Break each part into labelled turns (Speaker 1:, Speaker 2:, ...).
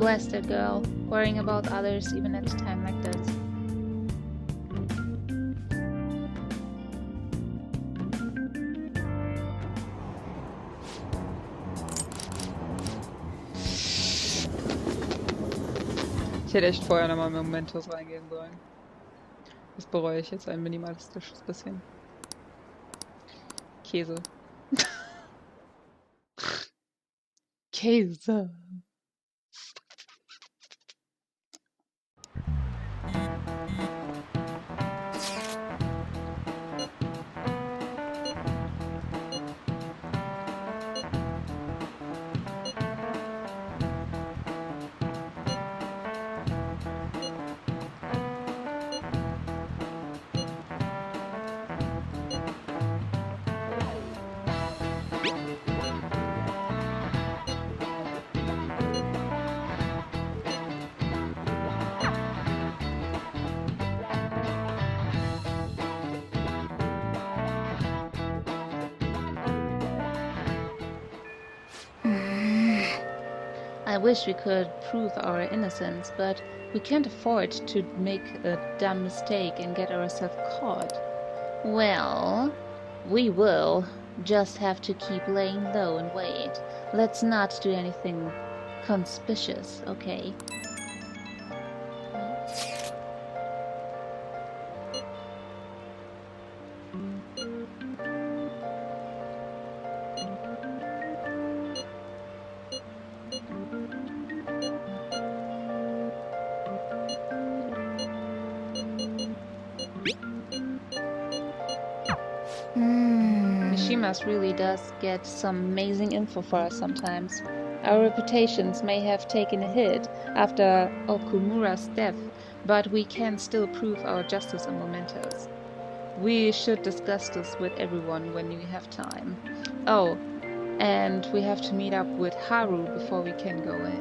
Speaker 1: blasted girl, worrying about others even at a time like this.
Speaker 2: Ich hätte echt vorher nochmal Mementos reingehen sollen. Das bereue ich jetzt ein minimalistisches bisschen. Käse. Käse.
Speaker 1: I wish we could prove our innocence, but we can't afford to make a dumb mistake and get ourselves caught. Well, we will. Just have to keep laying low and wait. Let's not do anything conspicuous, okay? Mishimas really does get some amazing info for us sometimes. Our reputations may have taken a hit after Okumura's death, but we can still prove our justice and mementos. We should discuss this with everyone when we have time. Oh, and we have to meet up with Haru before we can go in.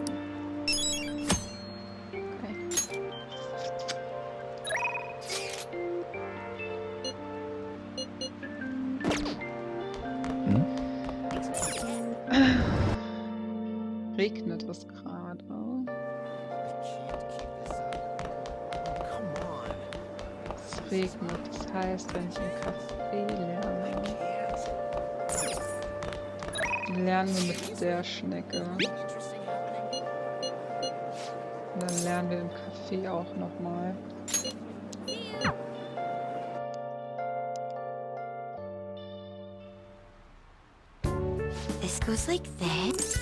Speaker 2: Regnet es gerade? Es regnet, das heißt, wenn ich im Café lerne. Lernen wir mit der Schnecke. Und dann lernen wir im Café auch nochmal.
Speaker 3: This goes like this.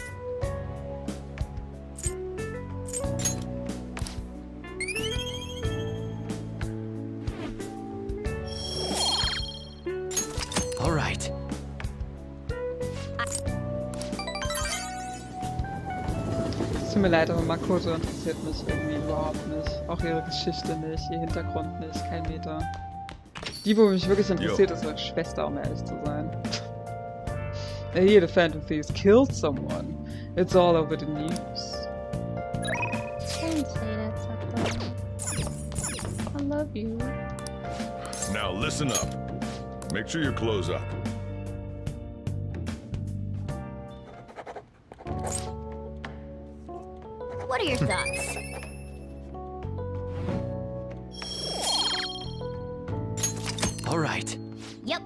Speaker 4: All right.
Speaker 2: Es tut mir leid, aber Makoto interessiert mich irgendwie überhaupt nicht. Auch ihre Geschichte nicht, ihr Hintergrund nicht, kein Meter. Die, wo mich wirklich interessiert, ist ihre Schwester, um ehrlich zu sein. I hear the Phantom Thieves killed someone. It's all over the news.
Speaker 1: Don't say that, Sato. I love you.
Speaker 5: Now listen up. Make sure you close up.
Speaker 3: What are your thoughts?
Speaker 4: All right.
Speaker 3: Yep.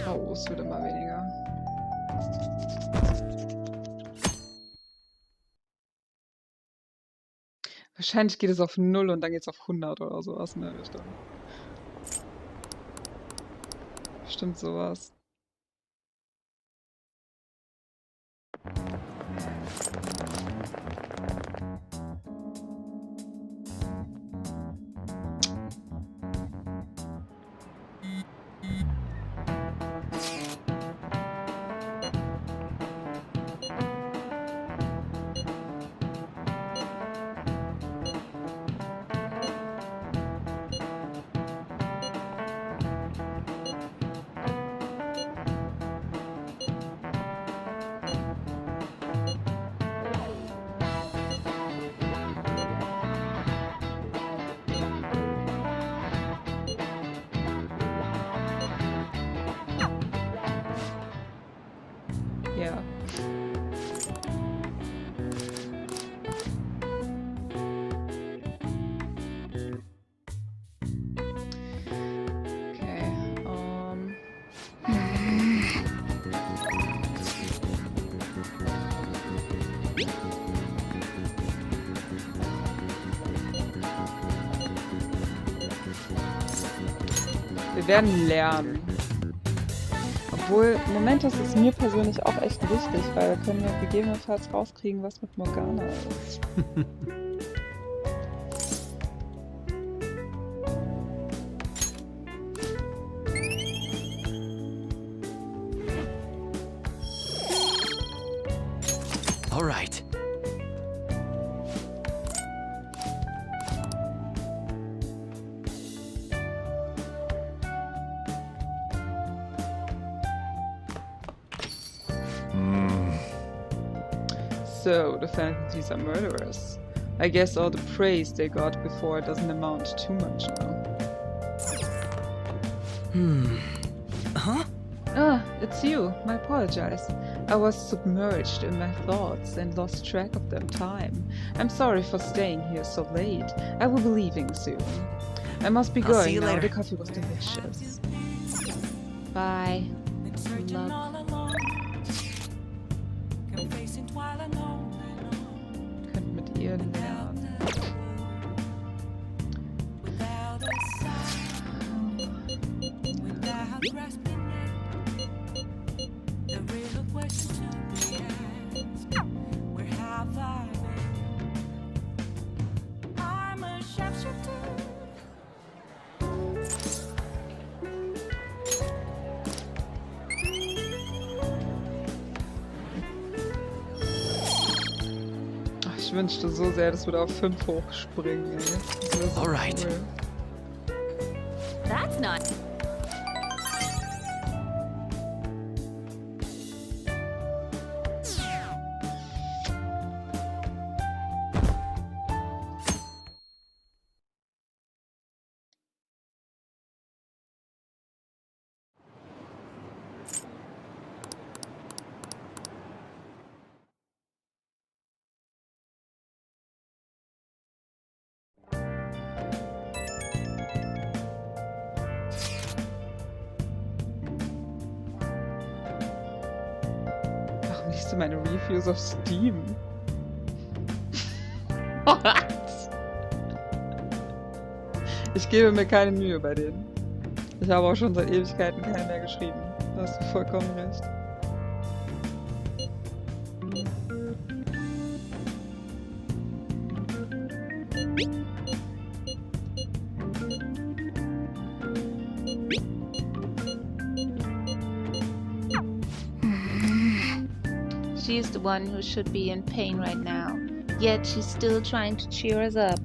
Speaker 2: Oh, es wird immer weniger. Wahrscheinlich geht es auf 0 und dann geht es auf 100 oder sowas in der Richtung. Bestimmt sowas. Ja. Okay, wir werden lernen. Obwohl, im Moment ist es mir persönlich auch echt wichtig, weil wir können ja gegebenenfalls rauskriegen, was mit Morgana ist.
Speaker 4: All right.
Speaker 2: So, the fantasies are murderers. I guess all the praise they got before doesn't amount to too much now.
Speaker 4: Huh?
Speaker 2: Ah, it's you. I apologize. I was submerged in my thoughts and lost track of them time. I'm sorry for staying here so late. I will be leaving soon. I must be
Speaker 4: I'll see
Speaker 2: going
Speaker 4: you
Speaker 2: now.
Speaker 4: later.
Speaker 2: The coffee was delicious. Bye. Love. Könnt mit ihr lernen. Ich wünschte so sehr, dass wir da auf 5 hochspringen, ey. Das wäre so
Speaker 4: Alright.
Speaker 2: cool.
Speaker 3: That's not.
Speaker 2: Warum liest du meine Reviews auf Steam? What? Ich gebe mir keine Mühe bei denen. Ich habe auch schon seit Ewigkeiten keinen mehr geschrieben. Da hast du vollkommen recht.
Speaker 1: She's the one who should be in pain right now, yet she's still trying to cheer us up.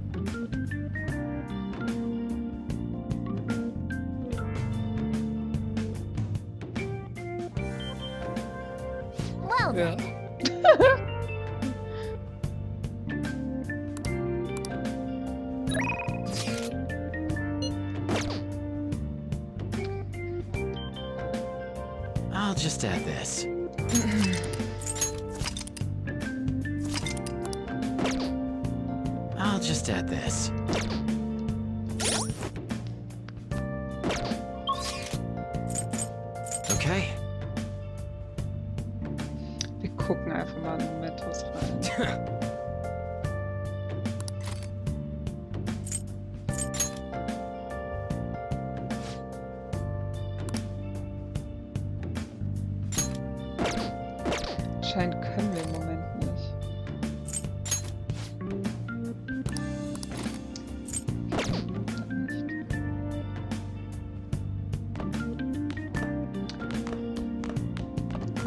Speaker 3: Well
Speaker 2: Ja.
Speaker 3: then.
Speaker 4: I'll just add this. I'll just add this. Okay.
Speaker 2: Wir gucken einfach mal in Metos rein. Anscheinend können wir im Moment nicht.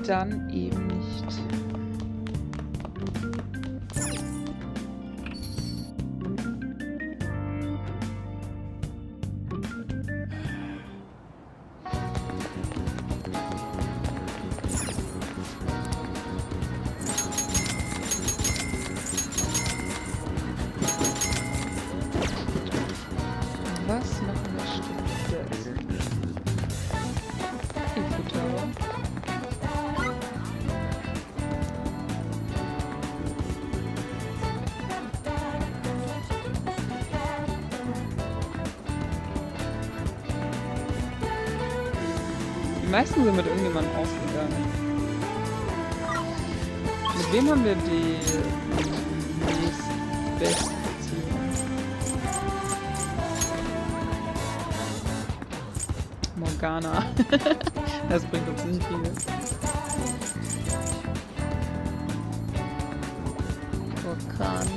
Speaker 2: Dann eben nicht. Was machen wir stattdessen? Futter. Die meisten sind mit irgendjemandem ausgegangen. Mit wem haben wir die nächstbeste Beziehung? Morgana. Das bringt uns nicht viel.
Speaker 1: Vulkan.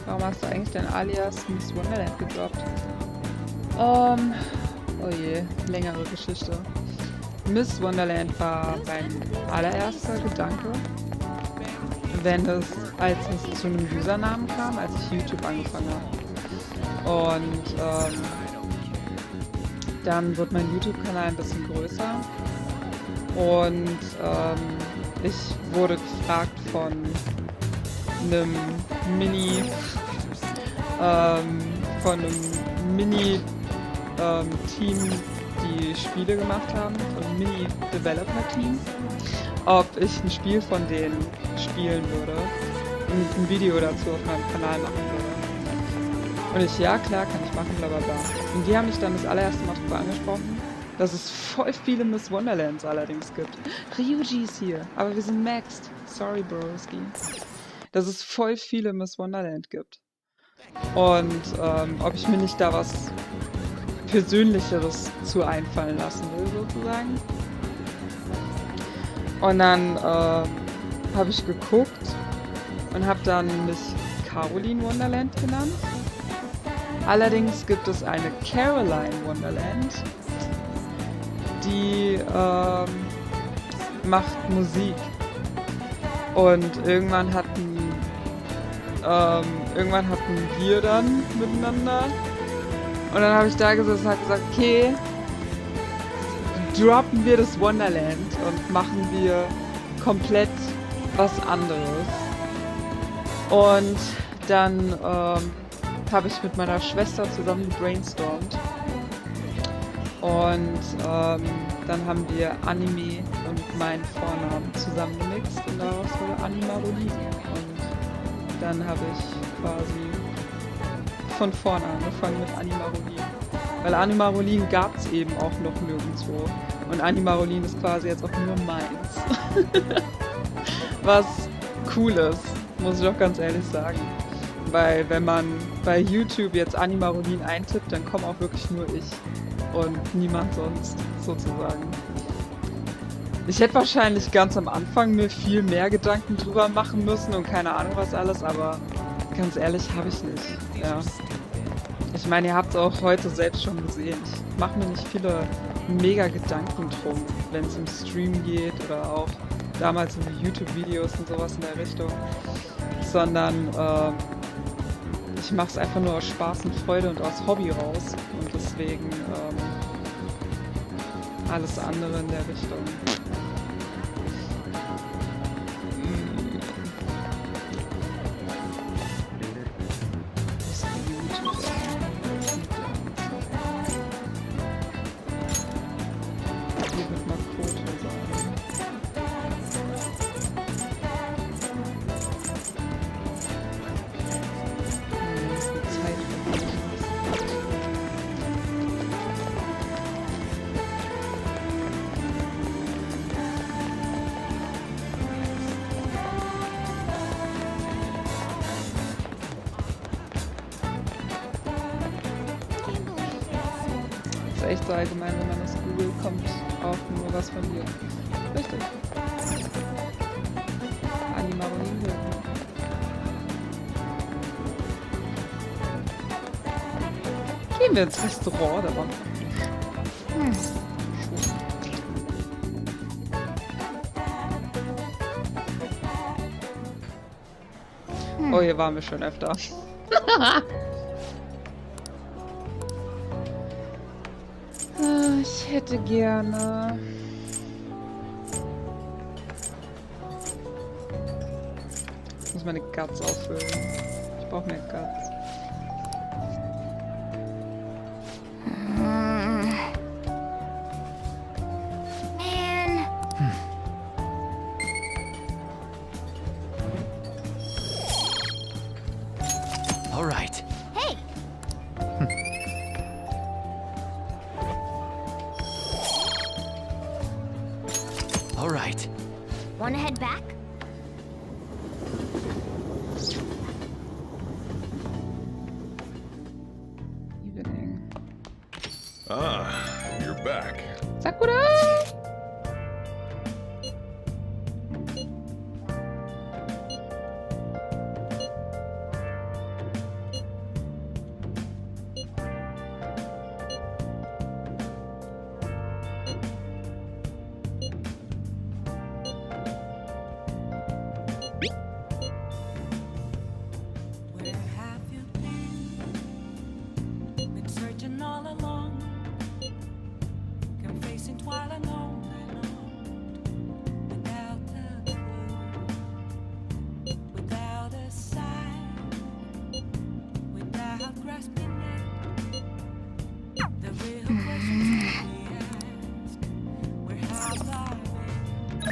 Speaker 2: Warum hast du eigentlich dein Alias Miss Wonderland gedroppt? Oh je, längere Geschichte. Miss Wonderland war mein allererster Gedanke, als es zu einem Usernamen kam, als ich YouTube angefangen habe. Und dann wird mein YouTube-Kanal ein bisschen größer und ich wurde gefragt von einem Mini-Team, die Spiele gemacht haben, so ein Mini-Developer-Team, ob ich ein Spiel von denen spielen würde und ein Video dazu auf meinem Kanal machen würde. Und ich, ja klar, kann ich machen, bla bla bla. Und die haben mich dann das allererste Mal darüber angesprochen, dass es voll viele Miss Wonderlands allerdings gibt. Ryuji ist hier, aber wir sind maxed. Sorry, Broski. Dass es voll viele Miss Wonderland gibt. Und ob ich mir nicht da was Persönlicheres zu einfallen lassen will, sozusagen. Und dann habe ich geguckt und habe dann mich Caroline Wonderland genannt. Allerdings gibt es eine Caroline Wonderland, die macht Musik. Und irgendwann hatten wir dann miteinander. Und dann habe ich da gesessen und habe gesagt, okay, droppen wir das Wonderland und machen wir komplett was anderes. Und dann habe ich mit meiner Schwester zusammen gebrainstormt. Und dann haben wir Anime und meinen Vornamen zusammengemixt und daraus wurde Animarolin. Und dann habe ich quasi von vorne angefangen mit Animarolin. Weil Animarolin gab es eben auch noch nirgendwo. Und Animarolin ist quasi jetzt auch nur meins. Was cool ist, muss ich auch ganz ehrlich sagen. Weil wenn man bei YouTube jetzt Animarolin eintippt, dann kommt auch wirklich nur ich. Und niemand sonst, sozusagen. Ich hätte wahrscheinlich ganz am Anfang mir viel mehr Gedanken drüber machen müssen und keine Ahnung was alles, aber ganz ehrlich, habe ich nicht. Ja. Ich meine, ihr habt es auch heute selbst schon gesehen. Ich mache mir nicht viele mega Gedanken drum, wenn es im Stream geht oder auch damals in YouTube-Videos und sowas in der Richtung. Sondern ich mache es einfach nur aus Spaß und Freude und aus Hobby raus. Und deswegen alles andere in der Richtung. Hier wird mal Koto sein. Das ist eine Zeit von mir. Das ist echt so allgemein, wenn man das googelt, kommt auch nur was von dir. Richtig. Animarolin Hilton. Gehen wir ins Restaurant, aber. Oh, hier waren wir schon öfter. Ich hätte gerne... Ich muss meine Guts auffüllen. Ich brauche mehr Guts.
Speaker 3: Man.
Speaker 4: All right.
Speaker 3: Hey.
Speaker 4: All right.
Speaker 3: Wanna head back?
Speaker 2: Evening.
Speaker 5: Ah, you're back.
Speaker 2: Sakura!
Speaker 6: Where have you been searching all along, confessing while alone without a clue, without a sign, without grasping it. The real questions we ask, where have I been?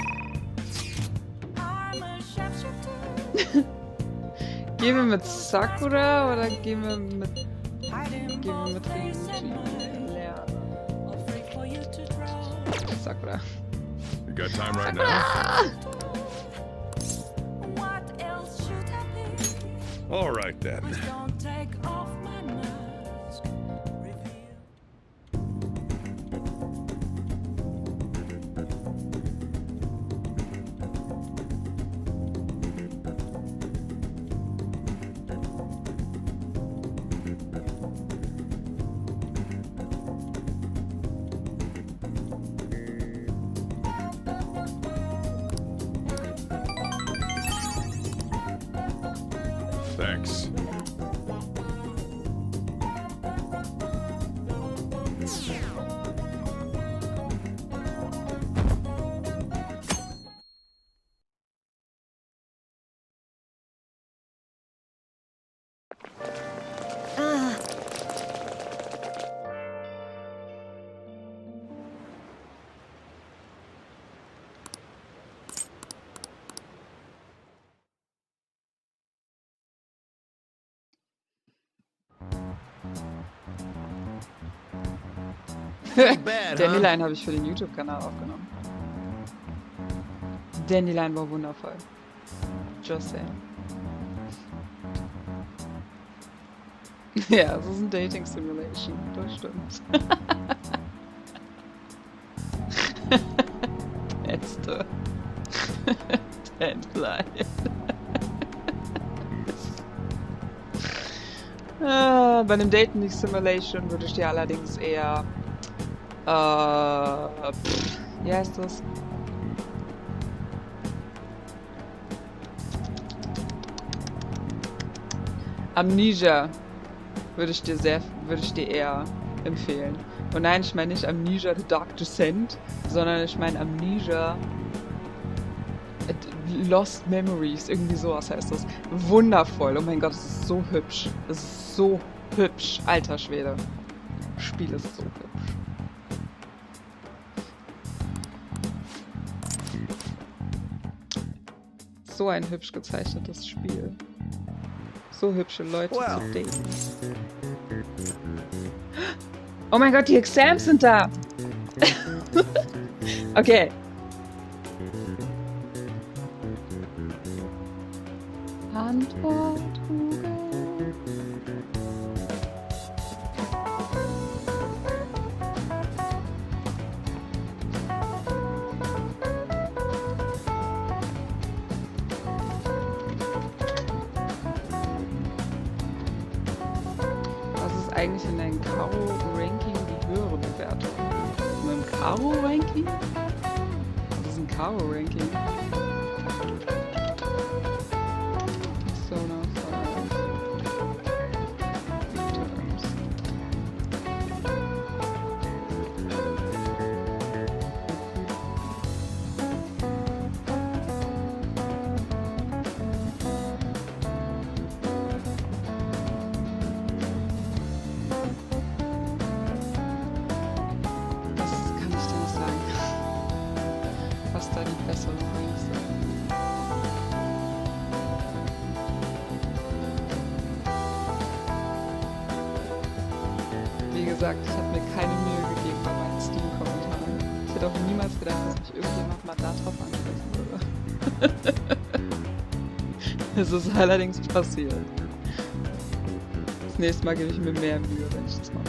Speaker 6: I'm a sharpshooter.
Speaker 2: Gehen wir mit Sakura oder gehen wir mit
Speaker 6: Hiding both face and mind,
Speaker 2: Ryuji?
Speaker 6: afraid for you to draw.
Speaker 2: Sakura.
Speaker 5: You got time right now?
Speaker 6: What else should I be?
Speaker 5: All right then.
Speaker 6: Please don't take off my mask. Reveal.
Speaker 5: Thanks.
Speaker 4: Bad, huh?
Speaker 2: Dandelion habe ich für den YouTube-Kanal aufgenommen. Dandelion war wundervoll. Just saying. Ja, es ist ein Dating Simulation, das stimmt. Beste. Dandelion. Bei einem Dating Simulation würde ich dir allerdings eher wie heißt das? Amnesia würde ich dir eher empfehlen. Und nein, ich meine nicht Amnesia The Dark Descent, sondern ich meine Amnesia Lost Memories, irgendwie sowas heißt das. Wundervoll, oh mein Gott, es ist so hübsch. Es ist so hübsch, alter Schwede. Das Spiel ist so hübsch. So ein hübsch gezeichnetes Spiel. So hübsche Leute zu daten. Oh mein Gott, die Exams sind da! Okay. Antwort Google. Was ist eigentlich in deinem Karo-Ranking die höhere Bewertung? Mit dem Karo-Ranking? Was ist ein Karo-Ranking? So nice. gesagt, ich habe mir keine Mühe gegeben bei meinen Steam-Kommentaren. Ich hätte auch niemals gedacht, dass mich irgendjemand mal darauf ansprechen würde. Es ist allerdings passiert. Das nächste Mal gebe ich mir mehr Mühe, wenn ich das mache.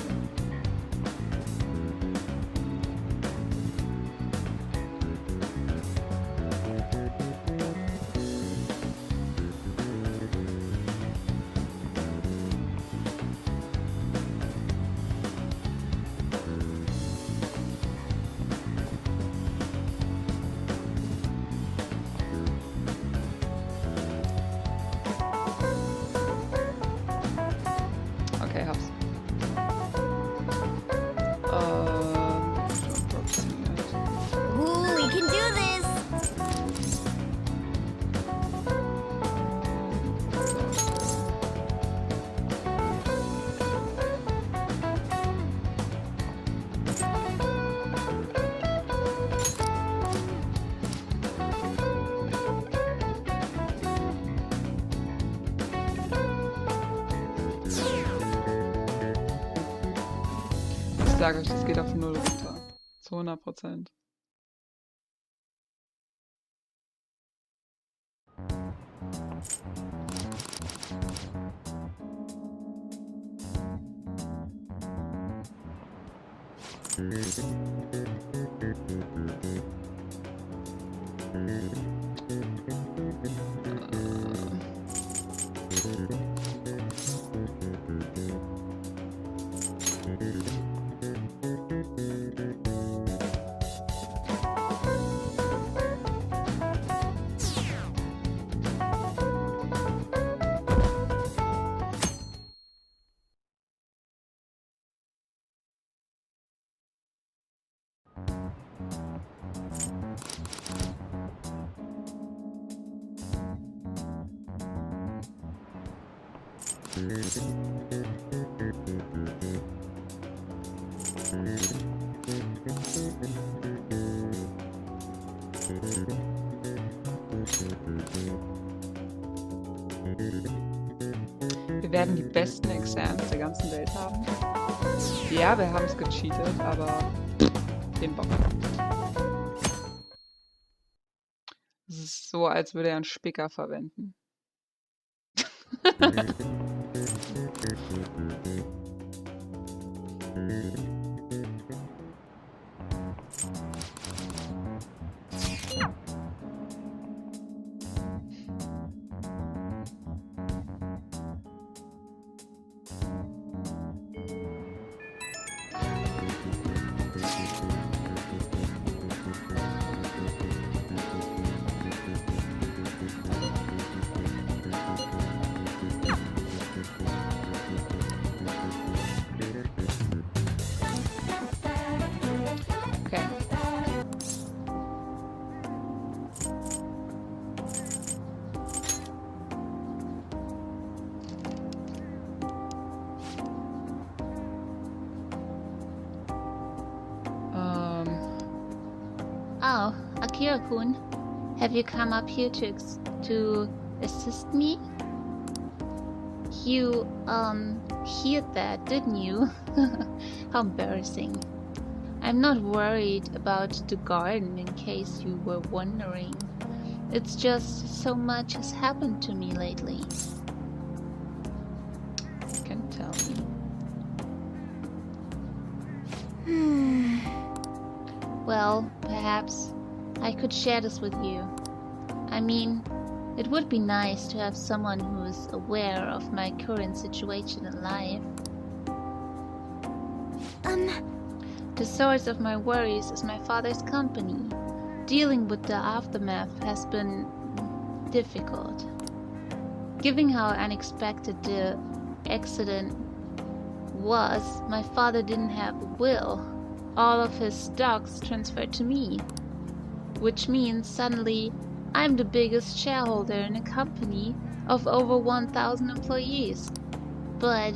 Speaker 2: Okay, hab's.
Speaker 3: Ooh, we can do this!
Speaker 2: Ich sage euch, das geht auf 0 runter. Zu 100%. Wir werden die besten Exams der ganzen Welt haben. Ja, wir haben es gecheatet, aber den Bock. Es ist so, als würde er einen Spicker verwenden. Okay.
Speaker 1: Oh, Akira-kun, have you come up here to assist me? You, heard that, didn't you? How embarrassing. I'm not worried about the garden, in case you were wondering. It's just so much has happened to me lately.
Speaker 2: You can tell me.
Speaker 1: Well, perhaps I could share this with you. I mean, it would be nice to have someone who is aware of my current situation in life. The source of my worries is my father's company. Dealing with the aftermath has been difficult. Given how unexpected the accident was, my father didn't have a will. All of his stocks transferred to me, which means suddenly I'm the biggest shareholder in a company of over 1,000 employees. But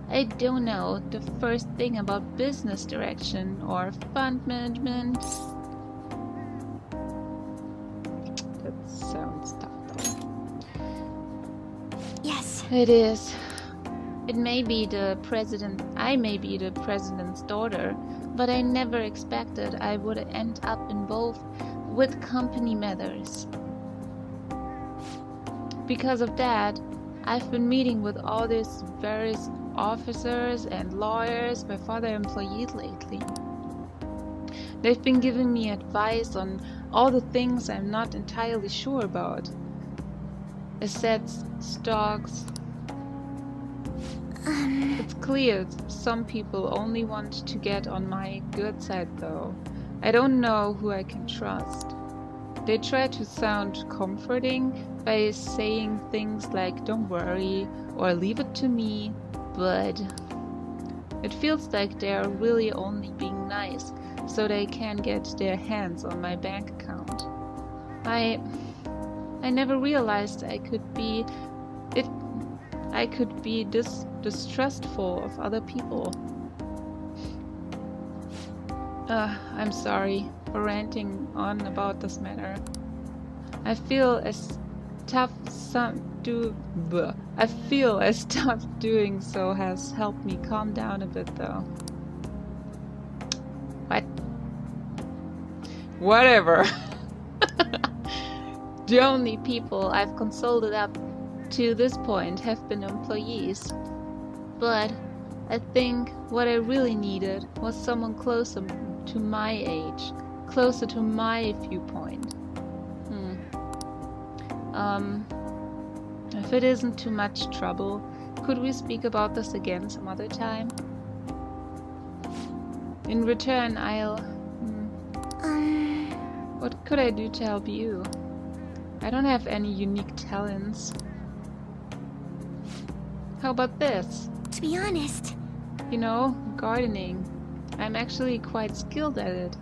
Speaker 1: I don't know the first thing about business direction or fund management.
Speaker 2: That sounds tough though.
Speaker 3: Yes.
Speaker 1: It is. It may be the president, I may be the president's daughter, but I never expected I would end up involved with company matters. Because of that, I've been meeting with all these various officers and lawyers by father employees lately. They've been giving me advice on all the things I'm not entirely sure about. Assets, stocks. It's clear some people only want to get on my good side though. I don't know who I can trust. They try to sound comforting by saying things like don't worry or leave it to me, but it feels like they're really only being nice so they can get their hands on my bank account. I never realized I could be this distrustful of other people. I'm sorry for ranting on about this matter. I feel as tough doing so has helped me calm down a bit though. What? Whatever. The only people I've consulted up to this point have been employees. But I think what I really needed was someone closer to my age, closer to my viewpoint. If it isn't too much trouble, could we speak about this again some other time? In return, what could I do to help you? I don't have any unique talents. How about this?
Speaker 3: To be honest,
Speaker 1: You know, gardening. I'm actually quite skilled at it.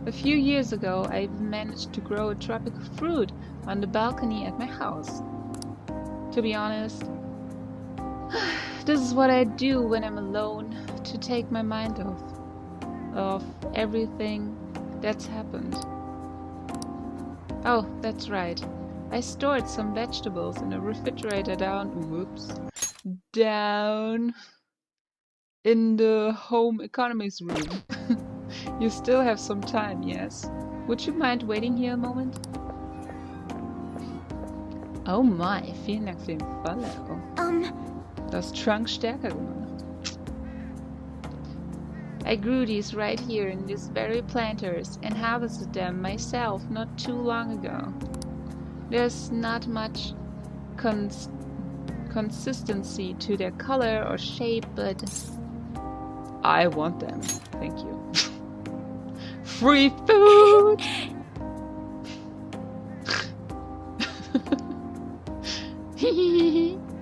Speaker 1: A few years ago, I managed to grow a tropical fruit on the balcony at my house. To be honest, this is what I do when I'm alone, to take my mind off of everything that's happened. Oh, that's right. I stored some vegetables in a refrigerator down in the home economies room. You still have some time, yes? Would you mind waiting here a moment? Oh my, vielen Dank für den Follow. Das Trunk stärker gemacht. I grew these right here in these very planters and harvested them myself not too long ago. There's not much consistency to their color or shape, but I want them. Thank you. Free food!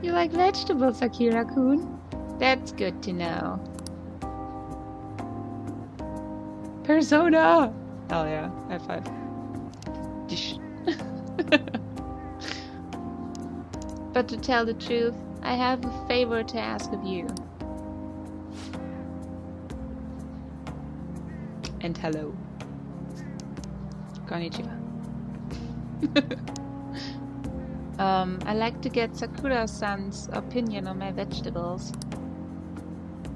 Speaker 1: You like vegetables, Akira-kun? That's good to know. Persona! Hell yeah, high five. Dish. But to tell the truth, I have a favor to ask of you. And hello. Konnichiwa. I like to get Sakura-san's opinion on my vegetables.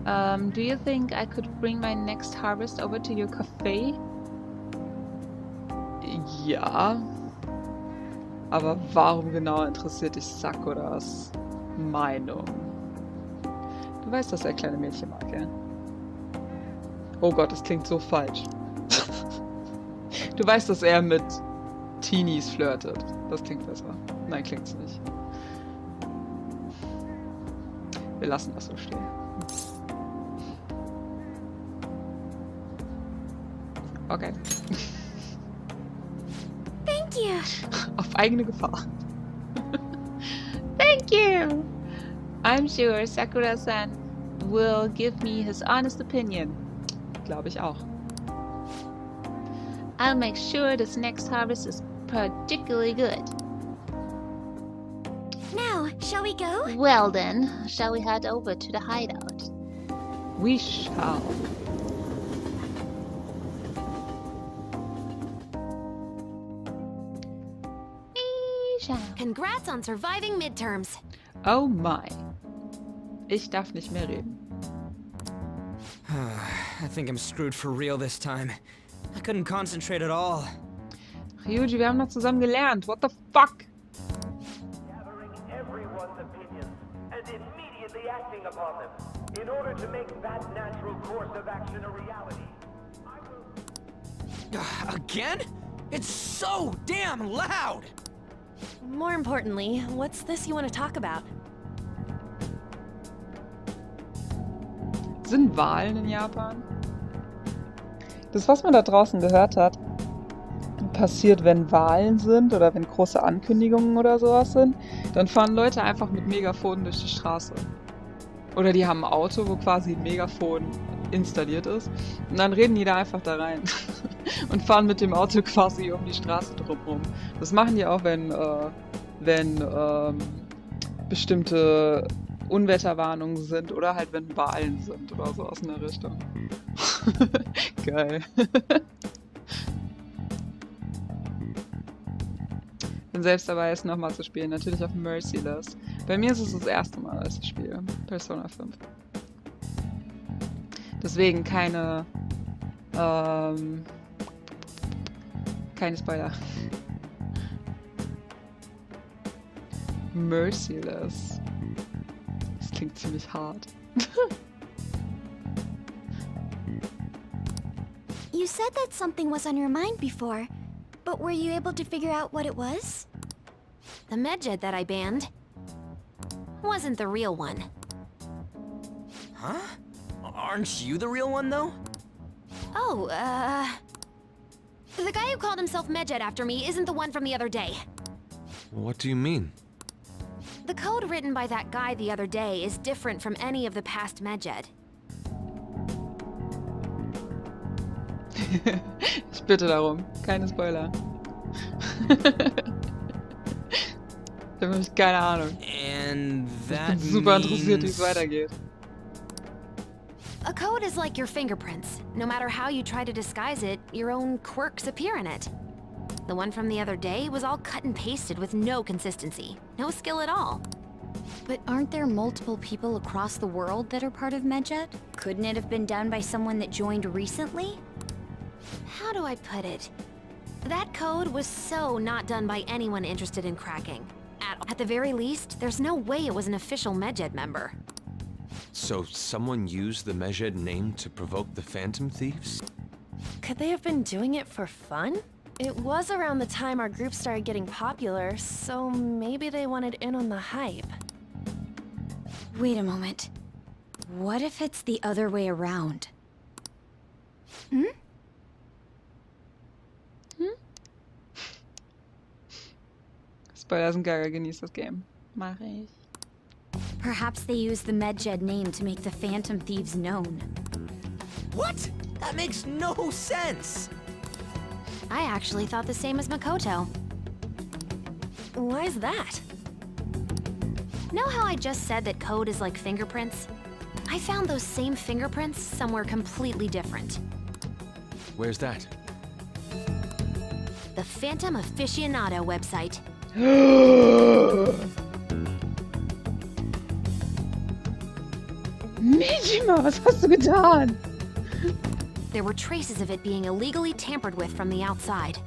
Speaker 1: Do you think I could bring my next harvest over to your cafe? Ja. Aber warum genau interessiert dich Sakuras Meinung? Du weißt, dass er kleine Mädchen mag, ja? Oh Gott, das klingt so falsch. Du weißt, dass er mit Teenies flirtet. Das klingt besser. Nein, klingt's nicht. Wir lassen das so stehen. Okay.
Speaker 3: thank you.
Speaker 1: Auf eigene Gefahr. Thank you! I'm sure Sakura-san will give me his honest opinion. Glaube ich auch. I'll make sure this next harvest is particularly good.
Speaker 3: Now, shall we go?
Speaker 1: Well then, shall we head over to the hideout? We shall. We shall.
Speaker 3: Congrats on surviving midterms.
Speaker 1: Oh my.
Speaker 2: Ich darf nicht mehr reden.
Speaker 7: I think I'm screwed for real this time. I couldn't concentrate at all.
Speaker 2: Ryuji, wir haben noch zusammen gelernt. What the fuck?
Speaker 8: Gathering everyone's opinions and immediately acting upon them in order to make that natural course of action a reality.
Speaker 7: Again? It's so damn loud!
Speaker 3: More importantly, what's this you want to talk about?
Speaker 2: Sind Wahlen in Japan? Das, was man da draußen gehört hat, passiert, wenn Wahlen sind oder wenn große Ankündigungen oder sowas sind, dann fahren Leute einfach mit Megafonen durch die Straße. Oder die haben ein Auto, wo quasi ein Megafon installiert ist. Und dann reden die da einfach da rein. Und fahren mit dem Auto quasi um die Straße drumherum. Das machen die auch, wenn bestimmte Unwetterwarnungen sind oder halt wenn Wahlen sind oder so aus einer Richtung. Geil. Bin selbst dabei, es nochmal zu spielen. Natürlich auf Merciless. Bei mir ist es das erste Mal, dass ich spiele. Persona 5. Deswegen keine Spoiler. Merciless. Das klingt ziemlich hart.
Speaker 3: You said that something was on your mind before, but were you able to figure out what it was?
Speaker 9: The medjed that I banned wasn't the real one.
Speaker 7: Huh? Aren't you the real one, though?
Speaker 9: Oh, the guy who called himself Medjed after me isn't the one from the other day.
Speaker 5: What do you mean?
Speaker 9: The code written by that guy the other day is different from any of the past Medjed.
Speaker 2: Ich bitte darum. Keine Spoiler. Ich habe nämlich keine Ahnung.
Speaker 7: And
Speaker 2: Ich
Speaker 7: that
Speaker 2: bin super interessiert, wie
Speaker 7: means...
Speaker 2: es weitergeht.
Speaker 9: A code is like your fingerprints. No matter how you try to disguise it, your own quirks appear in it. The one from the other day was all cut and pasted with no consistency. No skill at all.
Speaker 3: But aren't there multiple people across the world that are part of Medjed? Couldn't it have been done by someone that joined recently?
Speaker 9: How do I put it? That code was so not done by anyone interested in cracking. At the very least, there's no way it was an official Medjed member.
Speaker 5: So someone used the Medjed name to provoke the Phantom Thieves?
Speaker 10: Could they have been doing it for fun? It was around the time our group started getting popular, so maybe they wanted in on the hype.
Speaker 3: Wait a moment. What if it's the other way around? Hmm?
Speaker 2: Spoiler sind geil, genießt das Game. Mach ich.
Speaker 3: Perhaps they used the Medjed name to make the Phantom Thieves known.
Speaker 7: What? That makes no sense!
Speaker 9: I actually thought the same as Makoto.
Speaker 10: Why's that?
Speaker 9: Know how I just said that code is like fingerprints? I found those same fingerprints somewhere completely different.
Speaker 5: Where's that?
Speaker 9: The Phantom Aficionado website.
Speaker 2: Mijima, was hast du getan?
Speaker 9: There were traces of it being illegally tampered with from the outside.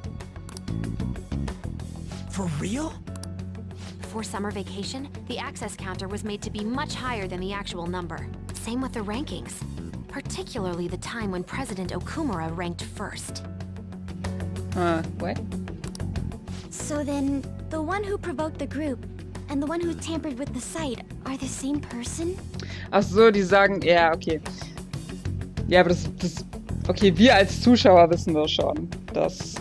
Speaker 7: For real?
Speaker 9: For summer vacation, the access counter was made to be much higher than the actual number. Same with the rankings. Particularly the time when President Okumura ranked first.
Speaker 2: What?
Speaker 3: So then, the one who provoked the group and the one who tampered with the site are the same person?
Speaker 2: Ach so, die sagen, ja, okay. Ja, aber okay, wir als Zuschauer wissen das schon, dass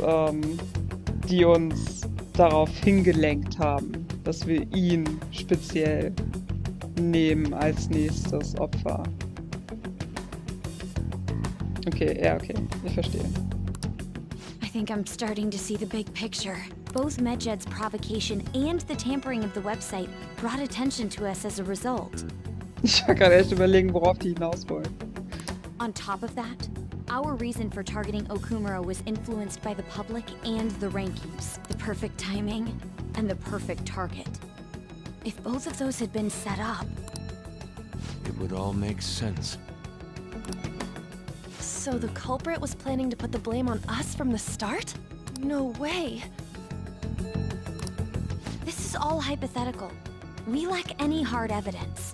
Speaker 2: die uns darauf hingelenkt haben, dass wir ihn speziell nehmen als nächstes Opfer. Okay, ja, okay, ich verstehe.
Speaker 3: I think I'm starting to see the big picture. Both Medjed's provocation and the tampering of the website brought attention to us as a result.
Speaker 2: Ich war gerade echt überlegen, worauf die hinaus wollen.
Speaker 3: On top of that, our reason for targeting Okumura was influenced by the public and the rankings, the perfect timing, and the perfect target. If both of those had been set up...
Speaker 5: it would all make sense.
Speaker 10: So the culprit was planning to put the blame on us from the start? No way.
Speaker 3: This is all hypothetical. We lack any hard evidence.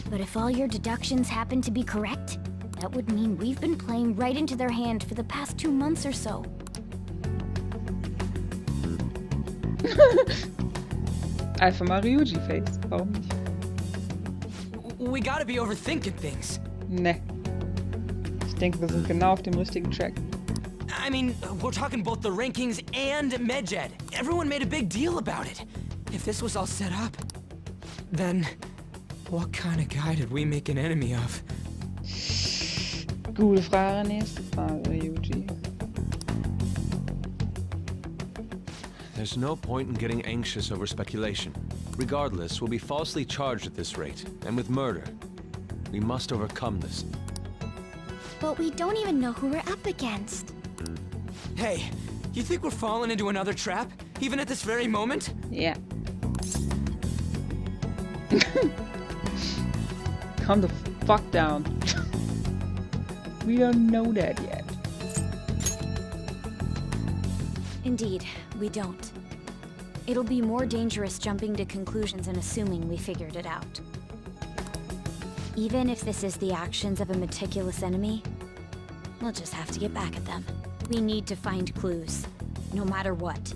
Speaker 3: But if all your deductions happen to be correct, that would mean we've been playing right into their hand for the past 2 months or so.
Speaker 2: Einfach mal Ryuji-Face. Warum nicht?
Speaker 7: We gotta be overthinking things.
Speaker 2: Ne. Ich denke, wir sind genau auf dem richtigen Track.
Speaker 7: I mean, we're talking both the rankings and Medjed. Everyone made a big deal about it. If this was all set up, then what kind of guy did we make an enemy of?
Speaker 2: Gute Frage, nächste Frage, Ryuji.
Speaker 5: There's no point in getting anxious over speculation. Regardless, we'll be falsely charged at this rate, and with murder. We must overcome this.
Speaker 3: But we don't even know who we're up against.
Speaker 7: Hey, you think we're falling into another trap, even at this very moment?
Speaker 2: Yeah. Calm the fuck down. We don't know that yet.
Speaker 3: Indeed, we don't. It'll be more dangerous jumping to conclusions and assuming we figured it out. Even if this is the actions of a meticulous enemy, we'll just have to get back at them. We need to find clues, no matter what.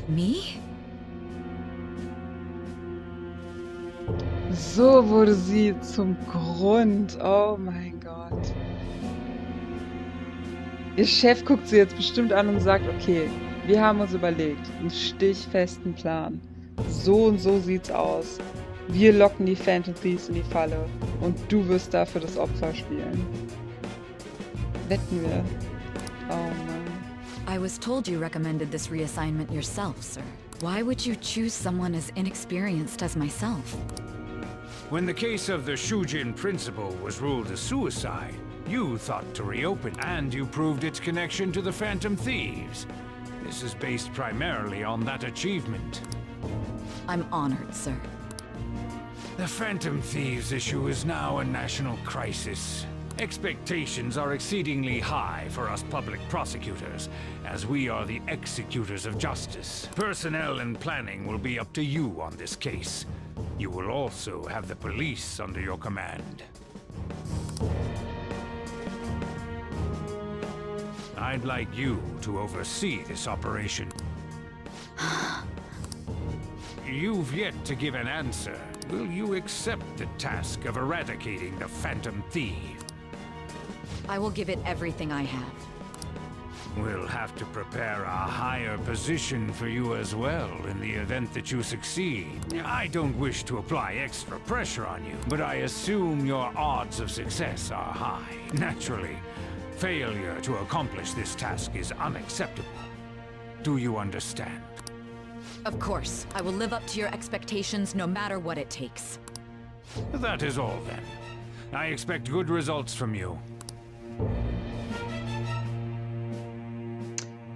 Speaker 11: Me?
Speaker 2: So wurde sie zum Grund. Oh mein Gott. Ihr Chef guckt sie jetzt bestimmt an und sagt, okay, wir haben uns überlegt, einen stichfesten Plan. So und so sieht's aus. Wir locken die Phantom Thieves in die Falle und du wirst dafür das Opfer spielen. Wetten wir. Oh Mann.
Speaker 11: I was told you recommended this reassignment yourself, sir. Why would you choose someone as inexperienced as myself?
Speaker 12: When the case of the Shujin principal was ruled a suicide, you thought to reopen, and you proved its connection to the Phantom Thieves. This is based primarily on that achievement.
Speaker 11: I'm honored, sir.
Speaker 12: The Phantom Thieves issue is now a national crisis. Expectations are exceedingly high for us public prosecutors, as we are the executors of justice. Personnel and planning will be up to you on this case. You will also have the police under your command. I'd like you to oversee this operation. You've yet to give an answer. Will you accept the task of eradicating the Phantom Thief?
Speaker 11: I will give it everything I have.
Speaker 12: We'll have to prepare a higher position for you as well in the event that you succeed. I don't wish to apply extra pressure on you, but I assume your odds of success are high. Naturally, failure to accomplish this task is unacceptable. Do you understand?
Speaker 11: Of course, I will live up to your expectations no matter what it takes.
Speaker 12: That is all then. I expect good results from you.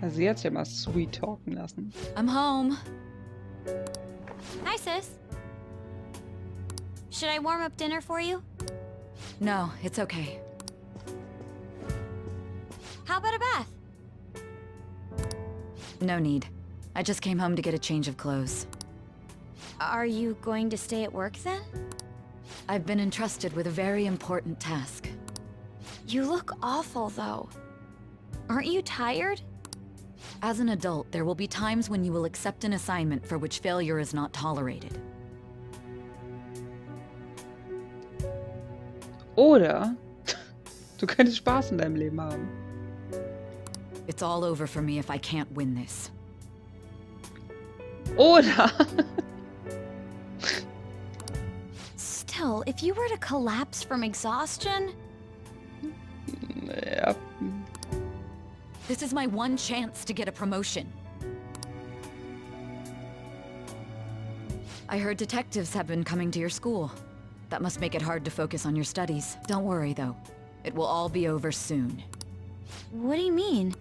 Speaker 2: Also sie hat sich ja mal sweet talken lassen.
Speaker 11: I'm home.
Speaker 3: Hi, sis. Should I warm up dinner for you?
Speaker 11: No, it's okay.
Speaker 3: How about a bath?
Speaker 11: No need. I just came home to get a change of clothes.
Speaker 3: Are you going to stay at work then?
Speaker 11: I've been entrusted with a very important task.
Speaker 3: You look awful, though. Aren't you tired?
Speaker 11: As an adult, there will be times when you will accept an assignment for which failure is not tolerated.
Speaker 2: Oder du könntest Spaß in deinem Leben haben.
Speaker 11: It's all over for me if I can't win this.
Speaker 2: Oder
Speaker 3: Still, if you were to collapse from exhaustion...
Speaker 2: ja.
Speaker 11: This is my one chance to get a promotion. I heard detectives have been coming to your school. That must make it hard to focus on your studies. Don't worry, though. It will all be over soon.
Speaker 3: What do you mean?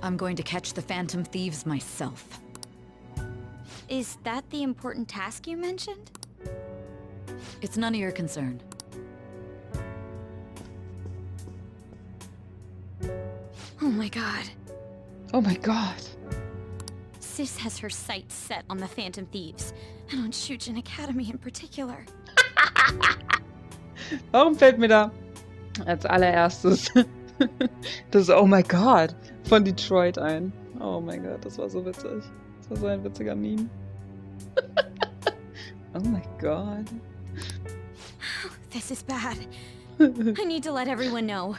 Speaker 11: I'm going to catch the Phantom Thieves myself.
Speaker 3: Is that the important task you mentioned?
Speaker 11: It's none of your concern.
Speaker 3: Oh my god.
Speaker 2: Oh my god.
Speaker 3: Sis has her sights set on the Phantom Thieves, and on Shujin Academy in particular.
Speaker 2: Warum fällt mir da als allererstes das Oh my god von Detroit ein? Oh mein Gott, das war so witzig. Das war so ein witziger Meme. Oh my god.
Speaker 3: This is bad. I need to let everyone know.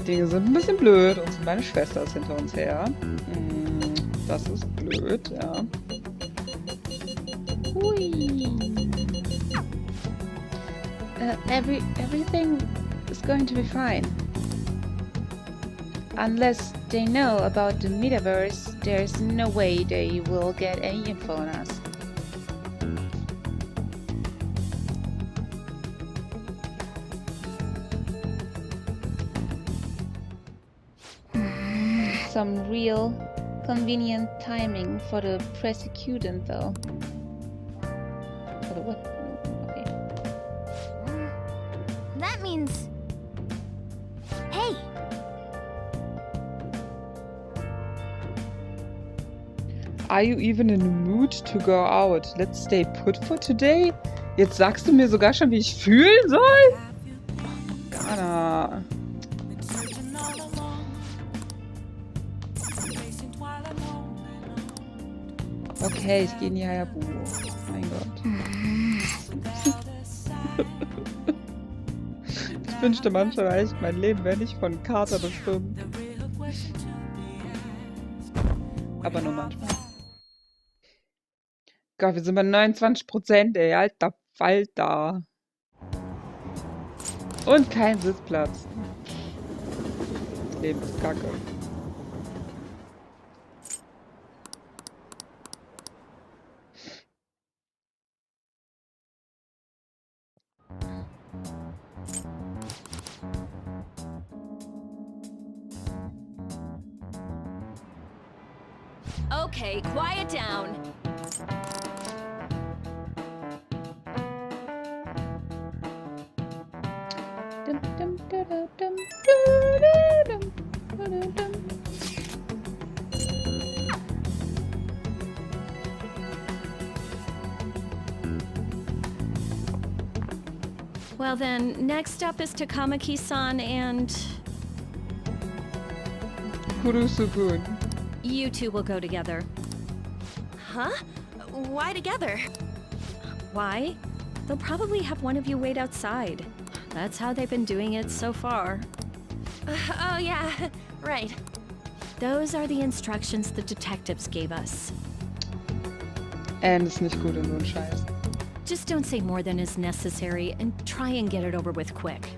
Speaker 2: Dinge sind ein bisschen blöd und meine Schwester ist hinter uns her. Das ist blöd, ja.
Speaker 1: Hui. Everything is going to be fine. Unless they know about the metaverse, there's no way they will get any info on us. Some real convenient timing for the prosecutant, though. For the what? Okay.
Speaker 3: That means... Hey!
Speaker 2: Are you even in the mood to go out? Let's stay put for today? Jetzt sagst du mir sogar schon, wie ich fühlen soll? Anna. Okay, ich gehe in die Hayabusa. Mein Gott. Ich wünschte manchmal echt, mein Leben wäre nicht von Kater bestimmt. Aber nur manchmal. Gott, wir sind bei 29%, ey. Alter Falter. Und kein Sitzplatz. Das Leben ist kacke.
Speaker 10: Okay, quiet down.
Speaker 1: Dum, dum, da, da, dum, da, da, dum, da, da, dum.
Speaker 10: Well then, next up is Takamaki-san and...
Speaker 2: Kurusu-kun.
Speaker 10: You two will go together.
Speaker 9: Huh? Why together?
Speaker 10: Why? They'll probably have one of you wait outside. That's how they've been doing it so far.
Speaker 9: Oh yeah, right.
Speaker 10: Those are the instructions the detectives gave us.
Speaker 2: Ist nicht gut in so einen Scheiß.
Speaker 10: Just don't say more than is necessary and try and get it over with quick.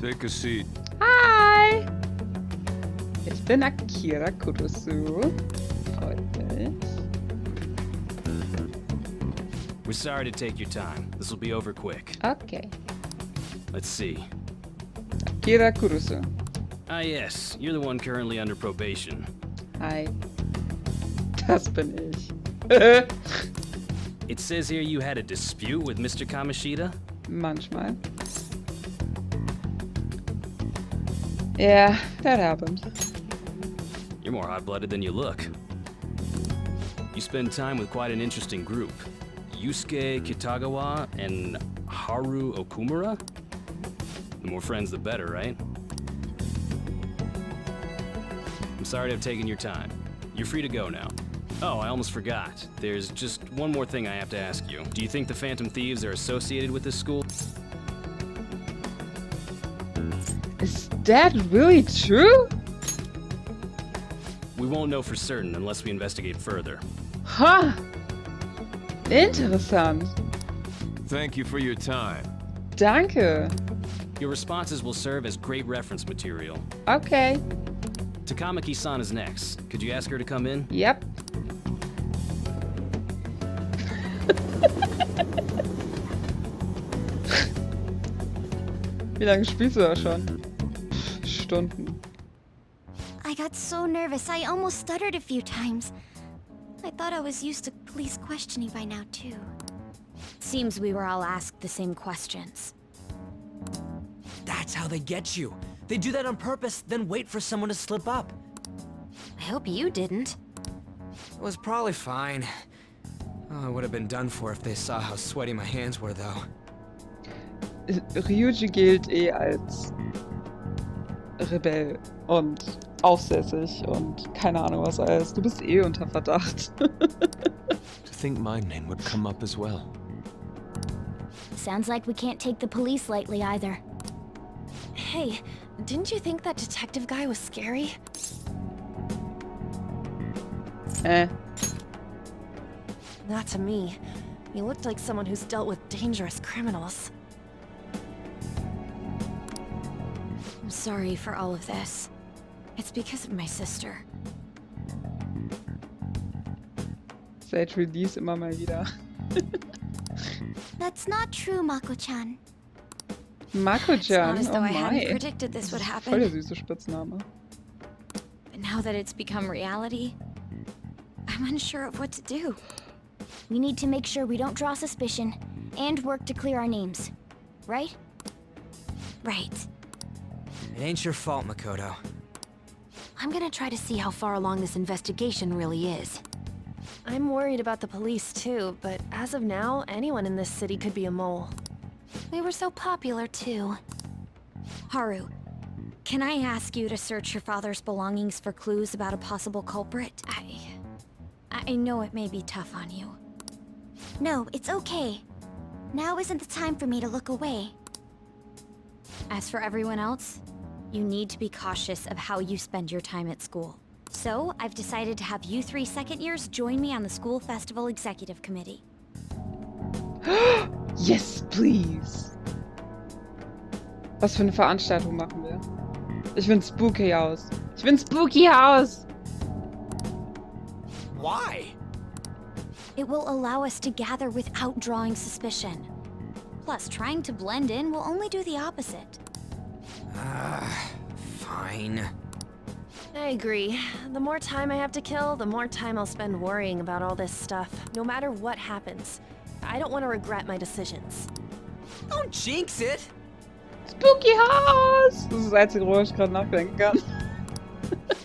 Speaker 5: Take a seat.
Speaker 2: Hi! Ich bin Akira Kurusu. Freut mich.
Speaker 13: We're sorry to take your time. This will be over quick.
Speaker 1: Okay.
Speaker 13: Let's see.
Speaker 2: Akira Kurusu.
Speaker 13: Ah yes, you're the one currently under probation.
Speaker 2: Hi. Das bin ich.
Speaker 13: It says here you had a dispute with Mr. Kamoshida?
Speaker 2: Manchmal. Yeah, that happened.
Speaker 13: You're more hot-blooded than you look. You spend time with quite an interesting group. Yusuke Kitagawa and Haru Okumura? The more friends, the better, right? I'm sorry to have taken your time. You're free to go now. Oh, I almost forgot. There's just one more thing I have to ask you. Do you think the Phantom Thieves are associated with this school?
Speaker 2: Is that really true?
Speaker 13: We won't know for certain unless we investigate further.
Speaker 2: Ha! Interessant.
Speaker 5: Thank you for your time.
Speaker 2: Danke.
Speaker 13: Your responses will serve as great reference material.
Speaker 2: Okay.
Speaker 13: Takamaki-san is next. Could you ask her to come in?
Speaker 2: Yep. Wie lange spielst du da schon? Stunden.
Speaker 3: I got so nervous, I almost stuttered a few times. I thought I was used to police questioning by now, too.
Speaker 9: Seems we were all asked the same questions.
Speaker 7: That's how they get you. They do that on purpose, then wait for someone to slip up.
Speaker 9: I hope you didn't.
Speaker 7: It was probably fine. Oh, I would have been done for if they saw how sweaty my hands were, though.
Speaker 2: Ryuji gilt als Rebell und aufsässig und keine Ahnung was alles. Du bist unter Verdacht.
Speaker 5: To think my name would come up as well.
Speaker 3: Sounds like we can't take the police lightly either.
Speaker 10: Hey, didn't you think that detective guy was scary? Not to me. He looked like someone who's dealt with dangerous criminals.
Speaker 9: I'm sorry for all of this. It's because of my sister.
Speaker 2: Seit Release immer mal wieder.
Speaker 3: That's not true, Mako-chan.
Speaker 2: Mako-chan,
Speaker 9: It's not as
Speaker 2: oh
Speaker 9: though I hadn't
Speaker 2: my.
Speaker 9: predicted this would
Speaker 2: Voll der
Speaker 9: happen.
Speaker 2: süße Spitzname.
Speaker 9: But now that it's become reality, I'm unsure of what to do.
Speaker 3: We need to make sure we don't draw suspicion and work to clear our names. Right?
Speaker 9: Right.
Speaker 7: It ain't your fault, Makoto.
Speaker 9: I'm gonna try to see how far along this investigation really is.
Speaker 10: I'm worried about the police too, but as of now, anyone in this city could be a mole.
Speaker 9: We were so popular too. Haru, can I ask you to search your father's belongings for clues about a possible culprit? I know it may be tough on you.
Speaker 3: No, it's okay. Now isn't the time for me to look away.
Speaker 9: As for everyone else, you need to be cautious of how you spend your time at school. So, I've decided to have you 3 second years join me on the school festival executive committee.
Speaker 2: Yes, please. Was für eine Veranstaltung machen wir? Ich will ein Spooky House. Ich will ein Spooky House.
Speaker 7: Why?
Speaker 3: It will allow us to gather without drawing suspicion.
Speaker 9: Plus, trying to blend in will only do the opposite.
Speaker 7: Fine.
Speaker 10: I agree. The more time I have to kill, the more time I'll spend worrying about all this stuff, no matter what happens. I don't want to regret my decisions.
Speaker 7: Don't jinx it!
Speaker 2: Spooky House! Das ist das einzige, worüber ich gerade nachdenken kann.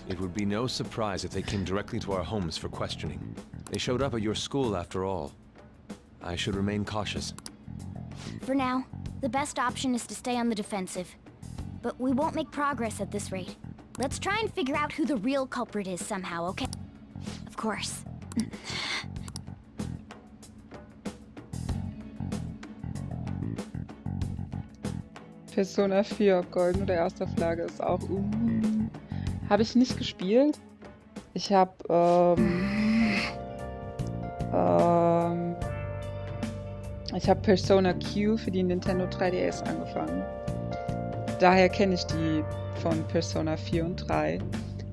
Speaker 5: It would be no surprise if they came directly to our homes for questioning. They showed up at your school after all. I should remain cautious.
Speaker 3: For now, the best option is to stay on the defensive. But we won't make progress at this rate. Let's try and figure out who the real culprit is somehow, okay?
Speaker 9: Of course.
Speaker 2: Persona 4 auf Golden oder erster Flagge ist auch. Habe ich nicht gespielt. Ich habe ich habe Persona Q für die Nintendo 3DS angefangen. Daher kenne ich die von Persona 4 und 3.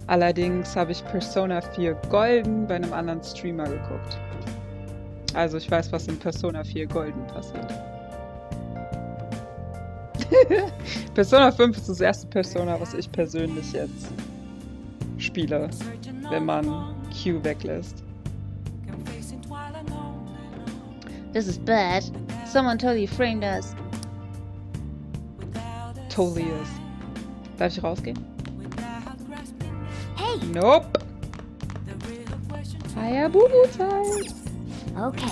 Speaker 2: Allerdings habe ich Persona 4 Golden bei einem anderen Streamer geguckt. Also ich weiß, was in Persona 4 Golden passiert. Persona 5 ist das erste Persona, was ich persönlich jetzt spiele, wenn man Q weglässt.
Speaker 1: This is bad. Someone totally framed us.
Speaker 2: Totally is. Darf ich rausgehen?
Speaker 3: Hey!
Speaker 2: Nope. Hayabubu-Zeit.
Speaker 3: Okay.